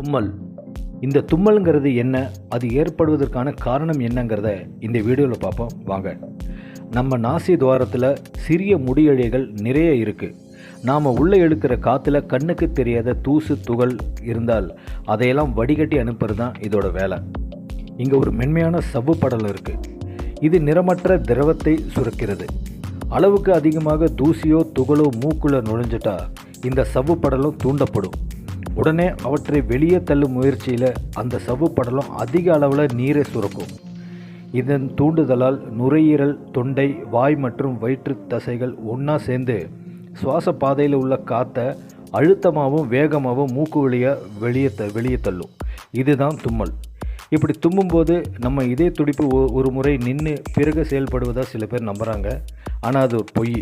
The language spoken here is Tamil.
தும்மல். இந்த தும்மல்ங்கிறது என்ன, அது ஏற்படுவதற்கான காரணம் என்னங்கிறத இந்த வீடியோவில் பார்ப்போம் வாங்க. நம்ம நாசி துவாரத்தில் சிறிய முடியழைகள் நிறைய இருக்குது. நாம் உள்ளே இழுக்கிற காற்றுல கண்ணுக்கு தெரியாத தூசு துகள் இருந்தால் அதையெல்லாம் வடிகட்டி அனுப்புறது தான் இதோட வேலை. இங்கே ஒரு மென்மையான சவ்வு படலம் இருக்குது. இது நிறமற்ற திரவத்தை சுரக்கிறது. அளவுக்கு அதிகமாக தூசியோ துகளோ மூக்குள்ள நுழைஞ்சிட்டா இந்த சவ்வு படலம் தூண்டப்படும். உடனே அவற்றை வெளியே தள்ளும் முயற்சியில் அந்த சவ்வு படலம் அதிக அளவில் நீரை சுரக்கும். இதன் தூண்டுதலால் நுரையீரல், தொண்டை, வாய் மற்றும் வயிற்று தசைகள் ஒன்றா சேர்ந்து சுவாச பாதையில் உள்ள காற்றை அழுத்தமாகவும் வேகமாகவும் மூக்கு வழியாக வெளியே தள்ளும். இதுதான் தும்மல். இப்படி தும்மும்போது நம்ம இதய துடிப்பு ஒரு முறை நின்று பிறகு செயல்படுவதாக சில பேர் நம்புகிறாங்க. ஆனால் அது ஒரு பொய்.